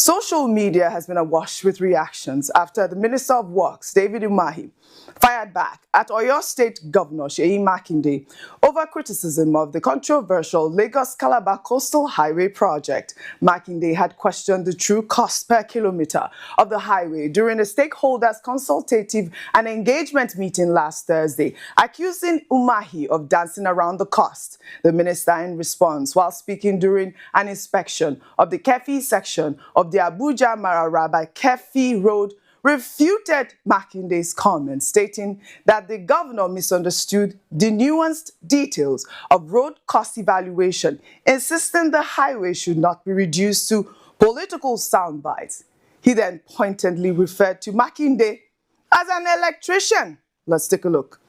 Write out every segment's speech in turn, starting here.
Social media has been awash with reactions after the Minister of Works, David Umahi, fired back at Oyo State Governor Seyi Makinde over criticism of the controversial Lagos-Calabar Coastal Highway project. Makinde had questioned the true cost per kilometer of the highway during a stakeholders consultative and engagement meeting last Thursday, accusing Umahi of dancing around the cost. The minister, in response, while speaking during an inspection of the Kefi section of the Abuja-Mararaba Kefi Road, refuted Makinde's comments, stating that the governor misunderstood the nuanced details of road cost evaluation, insisting the highway should not be reduced to political soundbites. He then pointedly referred to Makinde as an electrician. Let's take a look.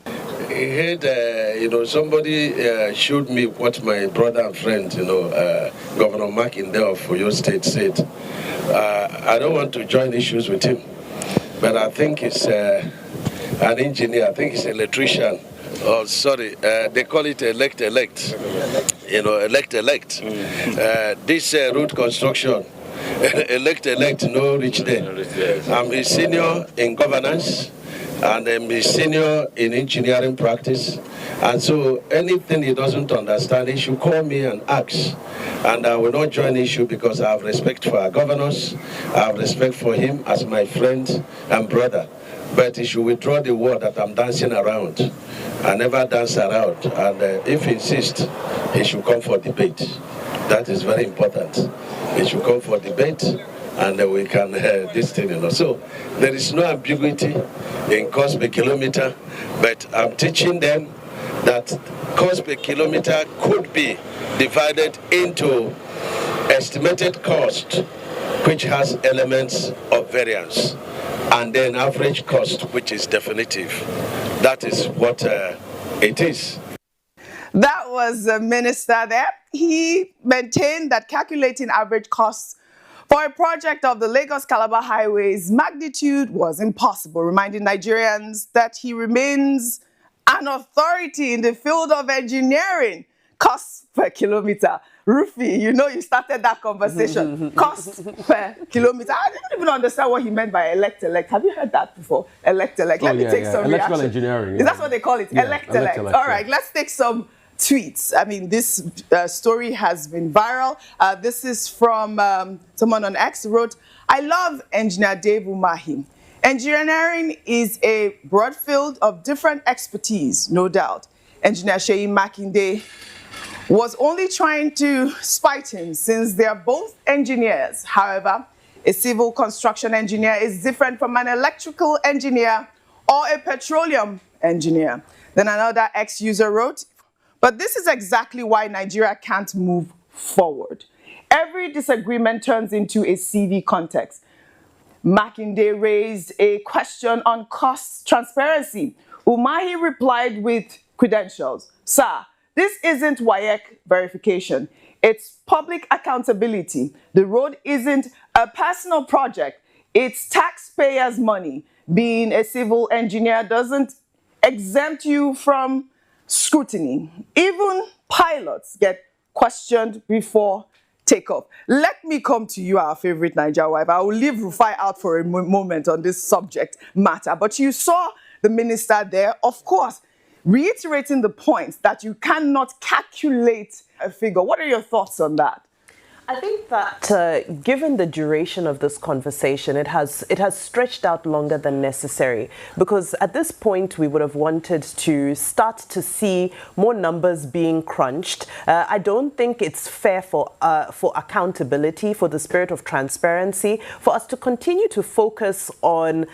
I heard, somebody showed me what my brother and friend, Governor Makinde of Oyo State said. I don't want to join issues with him, but I think he's an engineer. I think he's an electrician. Oh, sorry, they call it elect. This road construction, elect, no reach there. I'm a senior in governance, and I'm a senior in engineering practice. And so anything he doesn't understand, he should call me and ask. And I will not join issue because I have respect for our governors. I have respect for him as my friend and brother. But he should withdraw the word that I'm dancing around. I never dance around. And if he insists, he should come for debate. That is very important. He should come for debate, and we can this thing, So there is no ambiguity in cost per kilometer, but I'm teaching them that cost per kilometer could be divided into estimated cost, which has elements of variance, and then average cost, which is definitive. That is what it is. That was the minister there. He maintained that calculating average costs for a project of the Lagos-Calabar Highway's magnitude was impossible, reminding Nigerians that he remains an authority in the field of engineering. Costs per kilometer. Rufy, you started that conversation. Costs per kilometer. I didn't even understand what he meant by elect. Have you heard that before? Elect. Let me take some electrical reaction. engineering. Is that what they call it? Yeah, elect. All right, let's take some tweets. I mean, this story has been viral. This is from someone on X who wrote, "I love Engineer Dave Umahi. Engineering is a broad field of different expertise, no doubt. Engineer Seyi Makinde was only trying to spite him since they are both engineers. However, a civil construction engineer is different from an electrical engineer or a petroleum engineer." Then another X-user wrote, "But this is exactly why Nigeria can't move forward. Every disagreement turns into a CV context." Makinde raised a question on cost transparency. Umahi replied with credentials. "Sir, this isn't WAEC verification. It's public accountability. The road isn't a personal project. It's taxpayers' money. Being a civil engineer doesn't exempt you from scrutiny. Even pilots get questioned before takeoff." Let me come to you, our favorite Naija wife. I will leave Rufai out for a moment on this subject matter. But you saw the minister there, of course, reiterating the point that you cannot calculate a figure. What are your thoughts on that? I think that given the duration of this conversation, it has stretched out longer than necessary, because at this point we would have wanted to start to see more numbers being crunched. I don't think it's fair for accountability, for the spirit of transparency, for us to continue to focus on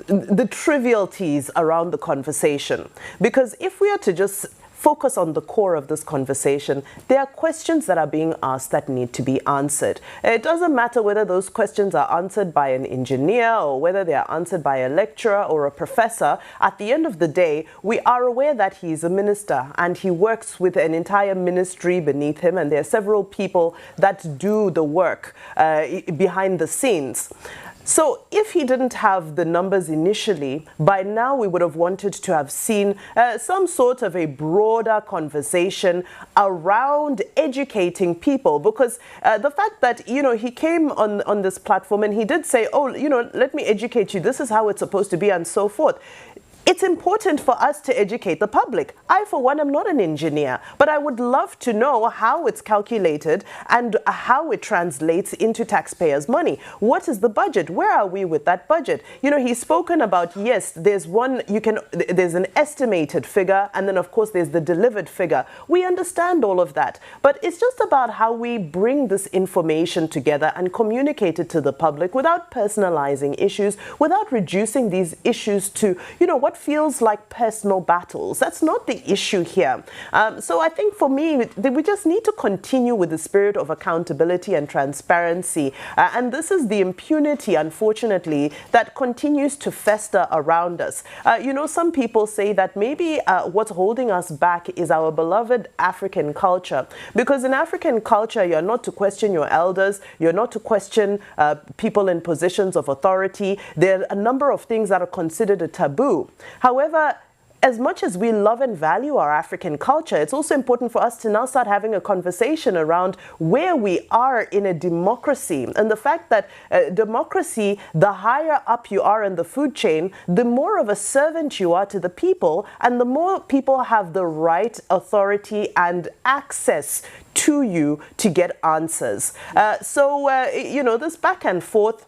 the trivialities around the conversation, because if we are to just focus on the core of this conversation, there are questions that are being asked that need to be answered. It doesn't matter whether those questions are answered by an engineer or whether they are answered by a lecturer or a professor. At the end of the day, we are aware that he is a minister and he works with an entire ministry beneath him, and there are several people that do the work behind the scenes. So if he didn't have the numbers initially, by now we would have wanted to have seen some sort of a broader conversation around educating people, because the fact that, he came on this platform and he did say, oh, let me educate you, this is how it's supposed to be and so forth. It's important for us to educate the public. I, for one, am not an engineer, but I would love to know how it's calculated and how it translates into taxpayers' money. What is the budget? Where are we with that budget? He's spoken about, yes, there's an estimated figure, and then of course there's the delivered figure. We understand all of that, but it's just about how we bring this information together and communicate it to the public without personalizing issues, without reducing these issues to, what feels like personal battles. That's not the issue here. So I think for me, we just need to continue with the spirit of accountability and transparency. And this is the impunity, unfortunately, that continues to fester around us. Some people say that maybe what's holding us back is our beloved African culture. Because in African culture, you're not to question your elders, you're not to question people in positions of authority. There are a number of things that are considered a taboo. However, as much as we love and value our African culture, it's also important for us to now start having a conversation around where we are in a democracy. And the fact that democracy, the higher up you are in the food chain, the more of a servant you are to the people, and the more people have the right, authority, and access to you to get answers. This back and forth,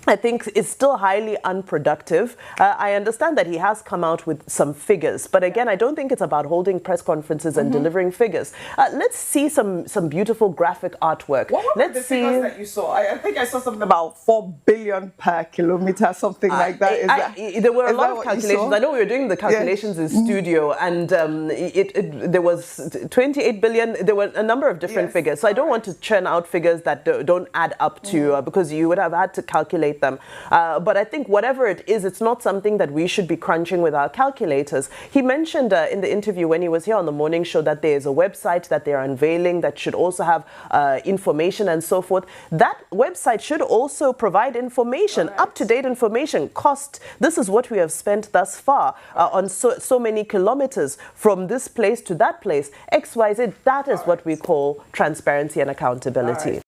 I think is still highly unproductive. I understand that he has come out with some figures, but again, I don't think it's about holding press conferences and delivering figures. Let's see some beautiful graphic artwork. What were the figures that you saw? I think I saw something about 4 billion per kilometer, something like that. There were a lot of calculations. I know we were doing the calculations in studio, and there was 28 billion. There were a number of different figures. So I don't want to churn out figures that don't add up to, because you would have had to calculate them. But I think whatever it is, it's not something that we should be crunching with our calculators. He mentioned in the interview when he was here on the morning show that there is a website that they're unveiling that should also have information and so forth. That website should also provide information, up-to-date information, cost. This is what we have spent thus far on so many kilometers from this place to that place, XYZ. That is what we call transparency and accountability.